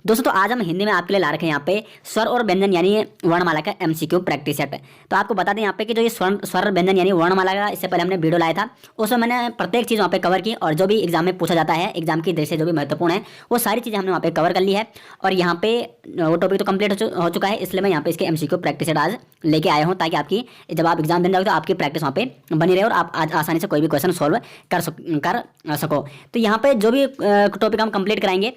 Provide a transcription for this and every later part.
दोस्तों तो आज हम हिंदी में आपके लिए ला रखे हैं यहाँ पे स्वर और व्यंजन यानी वर्णमाला का एमसीक्यू प्रैक्टिस सेट। तो आपको बता दें यहाँ पे कि जो ये स्वर व्यंजन यानी वर्णमाला का इससे पहले हमने वीडियो लाया था, उसमें मैंने प्रत्येक चीज़ वहाँ पे कवर की और जो भी एग्जाम में पूछा जाता है एग्जाम की दृष्टि से जो भी महत्वपूर्ण है वो सारी चीज़ें हमने वहाँ पे कवर कर ली है। और यहाँ पे वो टॉपिक तो कंप्लीट हो चुका है, इसलिए मैं यहाँ पे इसके एमसीक्यू प्रैक्टिस सेट आज लेके आया हूँ ताकि आपकी जब आप एग्जाम देने जाओगे तो आपकी प्रैक्टिस वहाँ पे बनी रहे और आप आज आसानी से कोई भी क्वेश्चन सॉल्व कर सको। तो यहाँ पे जो भी टॉपिक हम कंप्लीट कराएंगे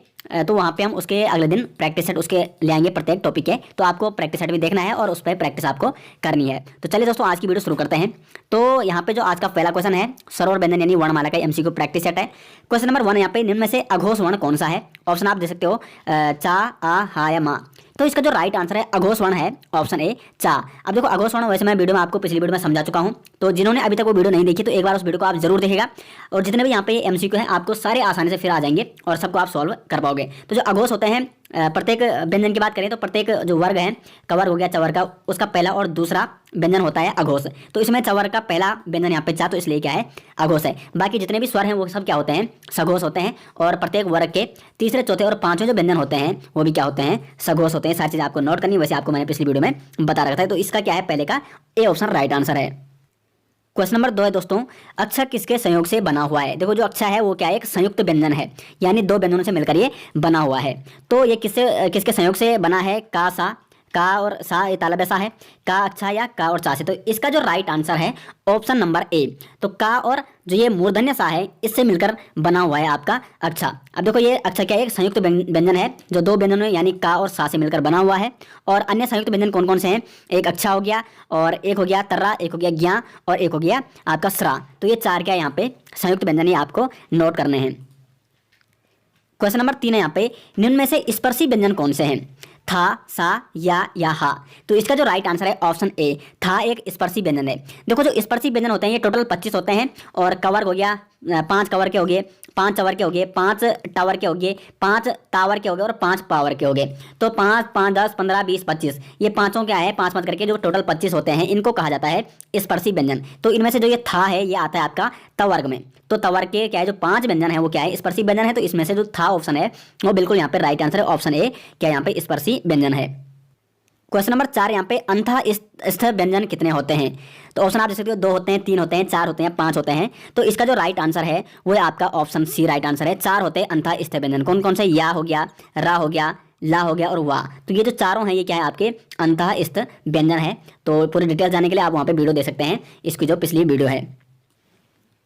तो वहाँ पे हम उसके अगले दिन प्रैक्टिस सेट उसके ले आएंगे प्रत्येक टॉपिक के। तो आपको प्रैक्टिस सेट भी देखना है और उस पर प्रैक्टिस आपको करनी है। तो चलिए दोस्तों आज की वीडियो शुरू करते हैं। तो यहाँ पे जो आज का पहला क्वेश्चन है स्वर और व्यंजन यानी वर्णमाला का एमसीक्यू प्रैक्टिस सेट है। क्वेश्चन नंबर 1 यहाँ पे निम्न में से अघोष वर्ण कौन सा है? ऑप्शन आप दे सकते हो चा, आ, हा या मा। तो इसका जो राइट आंसर है अघोष वर्ण है ऑप्शन ए चा। अब देखो अघोष वर्ण वैसे मैं वीडियो में आपको पिछली वीडियो में समझा चुका हूँ, तो जिन्होंने अभी तक वो वीडियो नहीं देखी तो एक बार उस वीडियो को आप जरूर देखिएगा। और जितने भी यहाँ पे एमसीक्यू है आपको सारे आसानी से फिर आ जाएंगे और सबको आप सॉल्व कर पाओगे। तो जो अघोष होते हैं प्रत्येक व्यंजन की बात करें तो प्रत्येक जो वर्ग है कवर हो गया चवर का, उसका पहला और दूसरा व्यंजन होता है अघोष। तो इसमें चवर का पहला व्यंजन यहाँ पे चा, तो इसलिए क्या है अघोष है। बाकी जितने भी स्वर हैं वो सब क्या होते हैं सघोष होते हैं। और प्रत्येक वर्ग के तीसरे चौथे और पांचवें जो व्यंजन होते हैं वो भी क्या होते हैं सघोष होते हैं। सारी चीज़ आपको नोट करनी, वैसे आपको मैंने पिछली वीडियो में बता रखा था। तो इसका क्या है पहले का ए ऑप्शन राइट आंसर है। क्वेश्चन नंबर 2 है दोस्तों, अक्षर किसके संयोग से बना हुआ है? देखो जो अक्षर है वो क्या है एक संयुक्त व्यंजन है, यानी दो व्यंजनों से मिलकर ये बना हुआ है। तो ये किसके संयोग से बना है? का सा, का और सा ये तालव्य सा है, का अच्छा या का और चा से। तो इसका जो राइट आंसर है ऑप्शन नंबर ए। तो का और जो ये मूर्धन्य सा है इससे मिलकर बना हुआ है आपका अक्षा। अब देखो ये अक्षा क्या है एक संयुक्त व्यंजन है जो दो व्यंजनों यानी का और सा से मिलकर बना हुआ है। और अन्य संयुक्त व्यंजन कौन कौन से हैं? एक अच्छा हो गया और एक हो गया तर्रा, एक हो गया ज्ञा और एक हो गया आपका स्रा। तो ये चार क्या है यहाँ पे संयुक्त व्यंजन ही आपको नोट करने हैं। क्वेश्चन नंबर 3 है यहाँ पे निम्न में से स्पर्शी व्यंजन कौन से हैं? था, सा या हा। तो इसका जो राइट आंसर है ऑप्शन ए था एक स्पर्शी व्यंजन है। देखो जो स्पर्शी व्यंजन होते हैं ये टोटल 25 होते हैं और कवर हो गया 5 कवर के हो गए, 5 चवर के हो गए, 5 टावर के हो गए, 5 टावर के हो गए और 5 पावर के हो गए। तो 5, 5, 10, 15, 20, 25 ये पांचों क्या है 5 5 करके जो टोटल 25 होते हैं इनको कहा जाता है स्पर्शी व्यंजन। तो इनमें से जो ये था है ये आता है आपका तवर्ग में। तो तवर्ग के क्या है जो 5 व्यंजन है वो क्या है स्पर्शी व्यंजन है। तो इसमें से जो था ऑप्शन है वो बिल्कुल यहाँ पे राइट आंसर है ऑप्शन ए क्या यहाँ पे स्पर्शी व्यंजन है। क्वेश्चन नंबर 4 यहाँ पे अंतः स्थ व्यंजन कितने होते हैं? तो ऑप्शन आप देख सकते हो 2 होते हैं, 3 होते हैं, 4 होते हैं, 5 होते हैं। तो इसका जो राइट आंसर है वो है आपका ऑप्शन सी राइट आंसर है। 4 होते हैं अंतः स्थ व्यंजन। कौन कौन से? या हो गया, रा हो गया, ला हो गया और वाह। तो ये जो चारों हैं ये क्या है आपके अंतः स्थ व्यंजन है। तो पूरी डिटेल जानने के लिए आप वहाँ पे वीडियो दे सकते हैं, इसकी जो पिछली वीडियो है।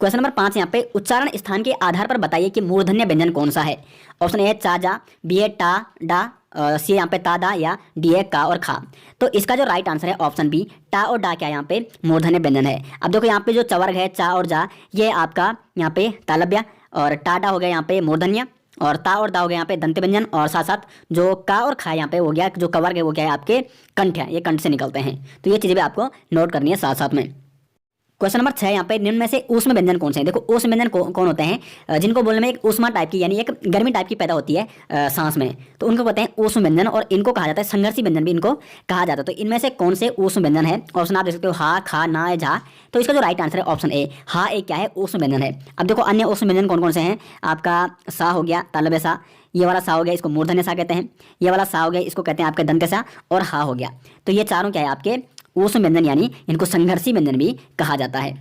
क्वेश्चन नंबर 5 यहाँ पे उच्चारण स्थान के आधार पर बताइए कि मूर्धन्य व्यंजन कौन सा है? ऑप्शन ए चा जा, बी ए टा डा, सी यहाँ पे ता दा या डी ए का और खा। तो इसका जो राइट आंसर है ऑप्शन बी टा और डा क्या यहाँ पे मूर्धन्य व्यंजन है। अब देखो यहाँ पे जो चवर्ग है चा और जा ये आपका यहाँ पे तालव्य और टा डा हो गया यहाँ पे मूर्धन्य और ता और दा हो गया यहाँ पे दंत व्यंजन और साथ साथ जो का और खा यहाँ पे हो गया जो कवर्ग है वो क्या है आपके कंठ है, ये कंठ से निकलते हैं। तो ये चीज़ें भी आपको नोट करनी है साथ साथ में। क्वेश्चन नंबर 6 यहाँ पे निम्न में से ऊष्म व्यंजन कौन से हैं? देखो ऊष्म व्यंजन कौन होते हैं? जिनको बोलने में एक ऊष्मा टाइप की यानी एक गर्मी टाइप की पैदा होती है सांस में, तो उनको कहते हैं ऊष्म व्यंजन और इनको कहा जाता है संघर्षी व्यंजन भी इनको कहा जाता है। तो इनमें से कौन से ऊष्म व्यंजन है? ऑप्शन आप देख सकते हो हा, खा, ना या झा। तो इसका जो राइट आंसर है ऑप्शन ए हा एक क्या है ऊष्म व्यंजन है। अब देखो अन्य ऊष्म व्यंजन कौन कौन से हैं? आपका सा हो गया तालव्य सा, ये वाला सा हो गया इसको मूर्धन्य सा कहते हैं, ये वाला सा हो गया इसको कहते हैं आपके दंत सा और हा हो गया। तो ये चारों क्या है आपके ऊष्म व्यंजन यानी इनको संघर्षी व्यंजन भी कहा जाता है।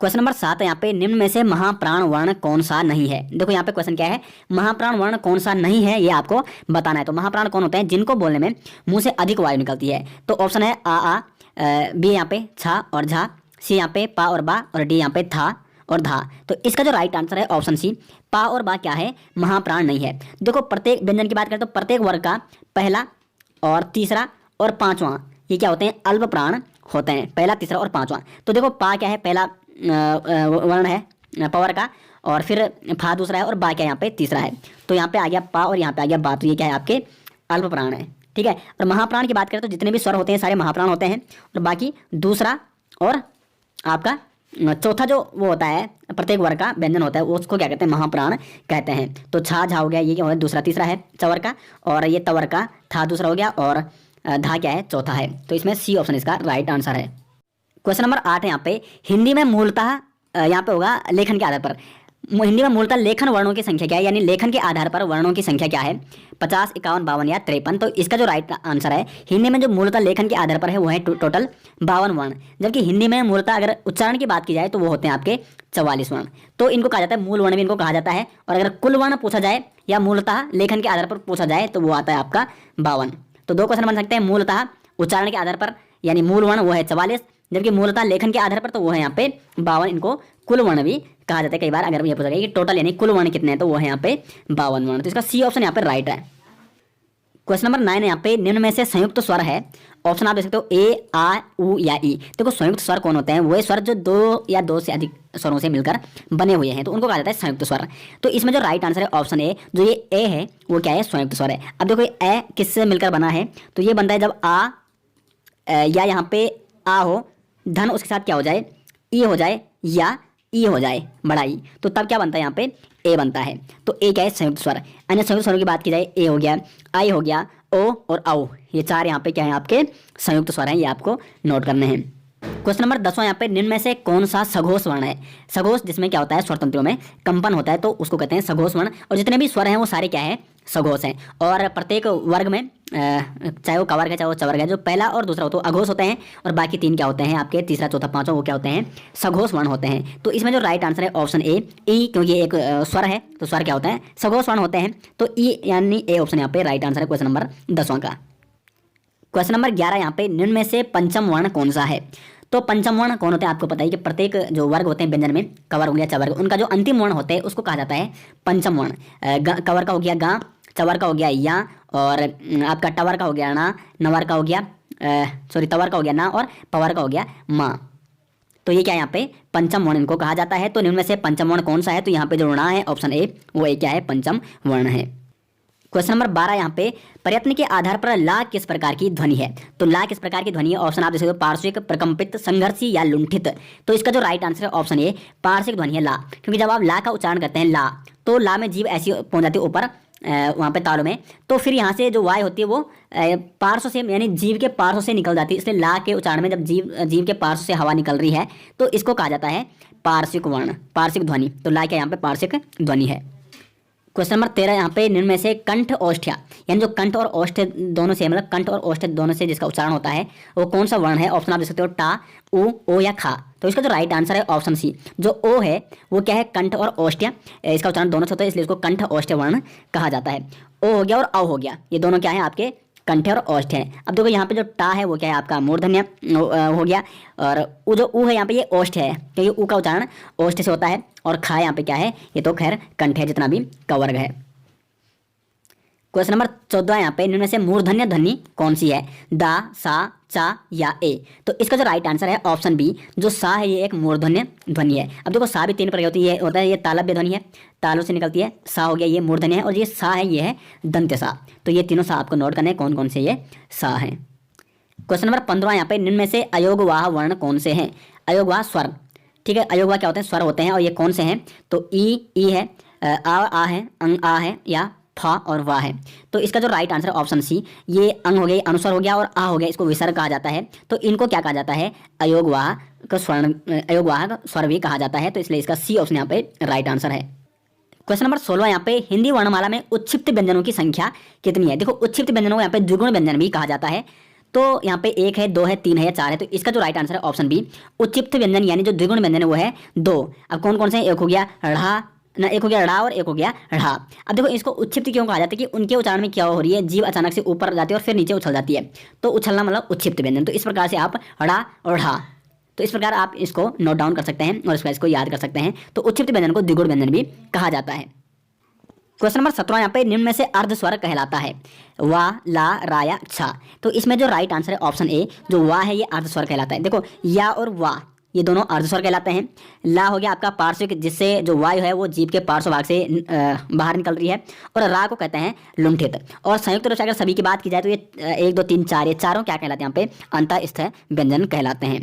क्वेश्चन नंबर 7 यहाँ पे निम्न में से महाप्राण वर्ण कौन सा नहीं है? देखो यहाँ पे क्वेश्चन क्या है महाप्राण वर्ण कौन सा नहीं है ये आपको बताना है। तो महाप्राण कौन होते हैं? जिनको बोलने में मुंह से अधिक वायु निकलती है। तो ऑप्शन है आ, बी यहाँ पे छा और झा, सी यहाँ पे पा और बा और डी यहाँ पे था और धा। तो इसका जो राइट आंसर है ऑप्शन सी पा और बा क्या है महाप्राण नहीं है। देखो प्रत्येक व्यंजन की बात करें तो प्रत्येक वर्ग का पहला और तीसरा और पांचवा ये क्या होते हैं अल्प प्राण होते हैं, पहला तीसरा और पांचवा। तो देखो पा क्या है पहला वर्ण है पवर का और फिर फा दूसरा है और बा क्या यहाँ पे तीसरा है। तो यहाँ पे आ गया पा और यहाँ पे आ गया बा। तो ये क्या है आपके अल्प प्राण है, ठीक है। और महाप्राण की बात करें तो जितने भी स्वर होते हैं सारे महाप्राण होते हैं और बाकी दूसरा और आपका चौथा जो वो होता है प्रत्येक वर्ग का व्यंजन होता है उसको क्या कहते हैं महाप्राण कहते हैं। तो छा झा हो गया ये क्या हो गया दूसरा तीसरा है चवर का और ये तवर का था दूसरा हो गया और धा क्या है चौथा है। तो इसमें सी ऑप्शन इसका राइट आंसर है। क्वेश्चन नंबर 8 है यहाँ पे हिंदी में मूलतः यहाँ पे होगा लेखन के आधार पर हिंदी में मूलतः लेखन वर्णों की संख्या क्या है, यानी लेखन के आधार पर वर्णों की संख्या क्या है, 50, 51, 52 या 53। तो इसका जो राइट आंसर है हिंदी में जो मूलतः लेखन के आधार पर है वो है टोटल 52 वर्ण। जबकि हिंदी में मूलतः अगर उच्चारण की बात की जाए तो वो होते हैं आपके 44 वर्ण। तो इनको कहा जाता है मूल वर्ण भी इनको कहा जाता है। और अगर कुल वर्ण पूछा जाए या मूलतः लेखन के आधार पर पूछा जाए तो वो आता है आपका 52। तो दो क्वेश्चन बन सकते हैं, मूलतः उच्चारण के आधार पर यानी मूल वर्ण वो है 44, जबकि मूलतः लेखन के आधार पर तो वो है यहाँ पे 52। इनको कुल वर्ण भी कहा जाता है। कई बार अगर ये पूछा गया कि टोटल यानी कुल वर्ण कितने हैं तो वो है यहाँ पे 52 वर्ण। तो इसका सी ऑप्शन यहाँ पे राइट है। क्वेश्चन नंबर 9 है यहाँ पे, निम्न में से संयुक्त स्वर है। ऑप्शन आप देख सकते हो ए, आ, उ या ई। देखो संयुक्त स्वर कौन होते हैं, वो स्वर जो दो या दो से अधिक स्वरों से मिलकर बने हुए हैं, तो उनको कहा जाता है संयुक्त स्वर। तो इसमें जो राइट आंसर है ऑप्शन ए, जो ये ए है वो क्या है, संयुक्त स्वर है। अब देखो ए किससे मिलकर बना है, तो ये बनता है जब आ या यहाँ पे आ हो, धन उसके साथ क्या हो जाए, ई हो जाए या ई हो जाए बड़ा ई, तो तब क्या बनता है यहाँ पे ए बनता है। तो ए क्या है, संयुक्त स्वर। अन्य संयुक्त स्वरों की बात की जाए, ए हो गया, आई हो गया, ओ और औ, ये चार यहाँ पे क्या है आपके संयुक्त स्वर हैं, ये आपको नोट करने हैं। क्वेश्चन नंबर 10 यहाँ पे, निम्न में से कौन सा सघोष वर्ण है। सघोष जिसमें क्या होता है, स्वर तंत्रों में कंपन होता है तो उसको कहते हैं सघोष वर्ण। और जितने भी स्वर हैं वो सारे क्या है, सघोष हैं। और प्रत्येक वर्ग में चाहे वो कवर्ग है चाहे वो चवर्ग है, जो पहला और दूसरा हो तो अघोष होते हैं, और बाकी तीन क्या होते हैं आपके, तीसरा चौथा पांचवा वो क्या होते हैं, सघोष वर्ण होते हैं। तो इसमें जो राइट आंसर है ऑप्शन ए, ई, क्योंकि ये एक स्वर है तो स्वर क्या होता है, सघोष वर्ण होते हैं। तो ई यानी ए ऑप्शन यहाँ पे राइट आंसर है क्वेश्चन नंबर 10 का। क्वेश्चन नंबर 11 यहाँ पे, निम्न में से पंचम वर्ण कौन सा है। तो पंचम वर्ण कौन होते हैं, आपको पता है कि प्रत्येक जो वर्ग होते हैं व्यंजन में, कवर्ग हो गया चवर्ग, उनका जो अंतिम वर्ण होते हैं उसको कहा जाता है पंचम वर्ण। कवर का हो गया गा, चवर का हो गया या, और आपका टवर का हो गया ना, नवर का हो गया तवर का हो गया ना, और पवर का हो गया माँ। तो ये क्या है यहाँ पे पंचम वर्ण इनको कहा जाता है। तो निम्न में से पंचम वर्ण कौन सा है, तो यहाँ पे जो ना है ऑप्शन ए, वो क्या है, पंचम वर्ण है। क्वेश्चन नंबर 12 यहाँ पे, प्रयत्न के आधार पर ला किस प्रकार की ध्वनि है। तो ला किस प्रकार की ध्वनि है, ऑप्शन आप देख सकते हो, पार्श्विक, प्रकंपित, संघर्षी या लुंठित। तो इसका जो राइट आंसर है ऑप्शन ए, पार्श्विक ध्वनि है ला। क्योंकि जब आप ला का उच्चारण करते हैं ला, तो ला में जीभ ऐसी पहुंच जाती है ऊपर वहाँ पे तालु में, तो फिर यहाँ से जो वाय होती है वो पार्श्व से यानी जीव के पार्श्व से निकल जाती है। इसलिए ला के उच्चारण में जब जीव के पार्श्व से हवा निकल रही है तो इसको कहा जाता है पार्श्विक वर्ण, पार्श्विक ध्वनि। तो ला क्या यहाँ पे पार्श्विक ध्वनि है। क्वेश्चन नंबर 13 यहाँ पे, निम्न में से कंठ औष्ठ्य यानी जो कंठ और औष्ठ्य दोनों से, मतलब कंठ और औष्ठ्य दोनों से जिसका उच्चारण होता है वो कौन सा वर्ण है। ऑप्शन आप देख सकते हो टा, उ, ओ या खा। तो इसका जो राइट आंसर है ऑप्शन सी, जो ओ है वो क्या है, कंठ और औष्ठ्य, इसका उच्चारण दोनों से होता है इसलिए इसको कंठ औष्ठ्य वर्ण कहा जाता है। ओ हो गया और औ हो गया, ये दोनों क्या है आपके कंठ और औष्ठ्य है। अब देखो यहाँ पे जो टा है वो क्या है आपका मूर्धन्य हो गया, और उ जो उ है यहाँ पे ये औष्ठ्य है, क्योंकि उ का उच्चारण औष्ठ्य से होता है। और खा यहाँ पे क्या है, ये तो खैर कंठ है जितना भी कवर्ग है। क्वेश्चन नंबर 14 यहाँ पे, निम्न में से मूर्धन्य ध्वनि कौन सी है, दा, सा, चा या ए। तो इसका जो राइट आंसर है ऑप्शन बी, जो सा है ये एक मूर्धन्य ध्वनि है। अब देखो सा भी तीन प्रकार होती है, होता है ये तालव्य ध्वनि है, तालों से निकलती है, सा हो गया ये मूर्धन्य है, और ये सा है ये है दंत्य सा। तो ये तीनों सा आपको नोट करने हैं कौन कौन से ये सा है। क्वेश्चन नंबर 15 यहाँ पे, निम्न में से अयोगवाह वर्ण कौन से हैं। अयोगवाह स्वर, ठीक है, अयोगवाह क्या होते हैं, स्वर होते हैं, और ये कौन से हैं, तो ई है, आ है, अंग आ है, या फा और वाह है। तो इसका जो राइट आंसर है ऑप्शन सी, ये अंग हो गया, अनुस्वर हो गया, और आ हो गया, इसको विसर्ग कहा जाता है। तो इनको क्या कहा जाता है, अयोगवाह का स्वर्ण, अयोगवाह का स्वर भी कहा जाता है। तो इसलिए इसका सी ऑप्शन यहाँ पे राइट आंसर है। क्वेश्चन नंबर 16 यहाँ पे, हिंदी वर्णमाला में उच्छिप्त व्यंजनों की संख्या कितनी है। देखो उच्छिप्त व्यंजनों को यहाँ पे द्विगुण व्यंजन भी कहा जाता है। तो यहाँ पे 1 है, 2 है, 3 है या 4 है। तो इसका जो राइट आंसर है ऑप्शन बी, उच्छिप्त व्यंजन यानी जो द्विगुण व्यंजन है वो है 2। अब कौन कौन से, एक हो गया ढ़ा ना, एक हो गया ढ़ा और एक हो गया ढ़ा। अब देखो इसको उच्छिप्त क्यों कहा जाता है, कि उनके उच्चारण में क्या हो रही है, जीभ अचानक से ऊपर जाती है और फिर नीचे उछल जाती है, तो उछलना मतलब उच्छिप्त व्यंजन। तो इस प्रकार से आप ढ़ा और ढ़ा, तो इस प्रकार आप इसको नोट डाउन कर सकते हैं और इसको याद कर सकते हैं। तो उच्छिप्त व्यंजन को द्विगुण व्यंजन भी कहा जाता है। क्वेश्चन नंबर 17 यहाँ पे, निम्न में से अर्ध स्वर कहलाता है, वा, ला, रा या छा। तो इसमें जो राइट आंसर है ऑप्शन ए, जो वा है ये अर्ध स्वर कहलाता है। देखो या और वा ये दोनों अर्धस्वर कहलाते हैं। ला हो गया आपका पार्श्विक, जिससे जो वायु है वो जीभ के पार्श्व भाग से बाहर निकल रही है, और रा को कहते हैं लुंठित। और संयुक्त रूप से अगर सभी की बात की जाए तो ये 1, 2, 3, 4 ये चारों क्या कहलाते हैं, यहाँ पे अंतःस्थ व्यंजन कहलाते हैं।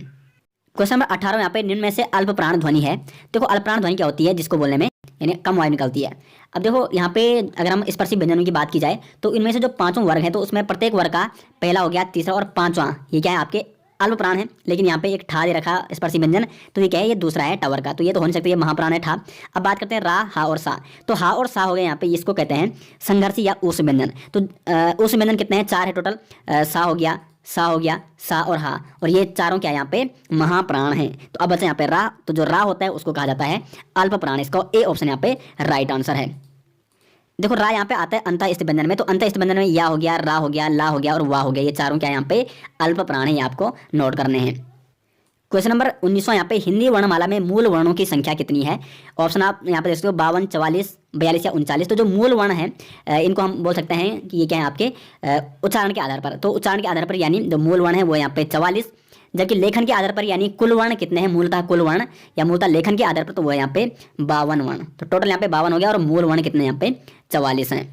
क्वेश्चन नंबर 18 यहाँ पे, निम्न में से अल्प प्राण ध्वनि है। देखो अल्प प्राण ध्वनि क्या होती है, जिसको बोलने में यानी कम वायु निकलती है। अब देखो यहाँ पे अगर हम स्पर्शी व्यंजनों की बात की जाए तो इनमें से जो 5 वर्ग हैं तो उसमें प्रत्येक वर्ग का पहला हो गया, तीसरा और 5वां ये क्या है आपके अल्प प्राण है, लेकिन यहाँ पे एक ठा दे रखा स्पर्शी व्यंजन, तो ये क्या है, ये दूसरा है टावर का, तो ये तो हो नहीं सकता, ये महाप्राण है ठा। अब बात करते हैं रा, हा और सा। तो हा और सा हो गए यहाँ पे, इसको कहते हैं संघर्षी या उस व्यंजन। तो उस व्यंजन कितने हैं, 4 है टोटल। सा हो गया, सा हो गया, सा और हा, और ये चारों क्या है यहाँ पे महाप्राण हैं। तो अब बचा यहाँ पे रा, तो जो रा होता है उसको कहा जाता है अल्प प्राण। इसका ए ऑप्शन यहाँ पे राइट आंसर है। देखो रा यहाँ पे आता है अंतःस्थ व्यंजन में, तो अंतःस्थ व्यंजन में या हो गया, रा हो गया, ला हो गया और वाह हो गया, ये चारों क्या है यहाँ पे अल्प प्राण है, ये आपको नोट करने हैं। क्वेश्चन नंबर 19वां यहाँ पे, हिंदी वर्णमाला में मूल वर्णों की संख्या कितनी है। ऑप्शन आप यहाँ पे देख सकते हो 52, 44, 42 या 39। तो जो मूल वर्ण है इनको हम बोल सकते हैं कि ये क्या है आपके उच्चारण के आधार पर। तो उच्चारण के आधार पर यानी जो मूल वर्ण है वो यहाँ पे 44, जबकि लेखन के आधार पर यानी कुल वर्ण कितने हैं, मूलतः कुल वर्ण या मूलतः लेखन के आधार पर, तो वो यहाँ पे 52 वर्ण। तो टोटल यहाँ पे 52 हो गया और मूल वर्ण कितने यहाँ पे 44 हैं।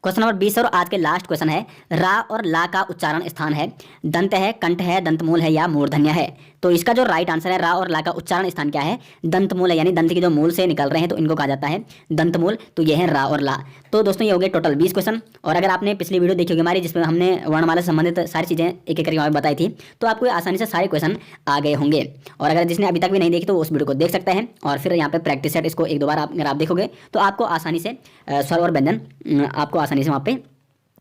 क्वेश्चन नंबर 20 और आज के लास्ट क्वेश्चन है, रा और ला का उच्चारण स्थान है, दंत है, कंठ है, दंतमूल है या मूर्धन्य है। तो इसका जो राइट आंसर है, रा और ला का उच्चारण स्थान क्या है, दंतमूल है, यानी दंत के जो मूल से निकल रहे हैं तो इनको कहा जाता है दंतमूल। तो ये है रा और ला। तो दोस्तों ये हो गए टोटल 20 क्वेश्चन। और अगर आपने पिछली वीडियो देखी होगी हमारी, जिसमें हमने वर्णमाला से संबंधित सारी चीज़ें एक एक करके बताई थी, तो आपको आसानी से सारे क्वेश्चन आ गए होंगे। और अगर जिसने अभी तक भी नहीं देखी तो उस वीडियो को देख सकते हैं, और फिर यहाँ पे प्रैक्टिस सेट इसको एक दो बार अगर आप देखोगे तो आपको आसानी से स्वर और व्यंजन आपको आसानी से वहाँ पे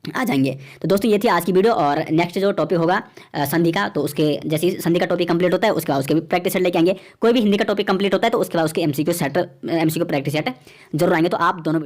आ जाएंगे। तो दोस्तों ये थी आज की वीडियो, और नेक्स्ट जो टॉपिक होगा संधि का, तो उसके जैसे ही संधि का टॉपिक कंप्लीट होता है उसके बाद उसके भी प्रैक्टिस सेट लेके आएंगे। कोई भी हिंदी का टॉपिक कंप्लीट होता है तो उसके बाद उसके एमसीक्यू प्रैक्टिस सेट जरूर आएंगे। तो आप दोनों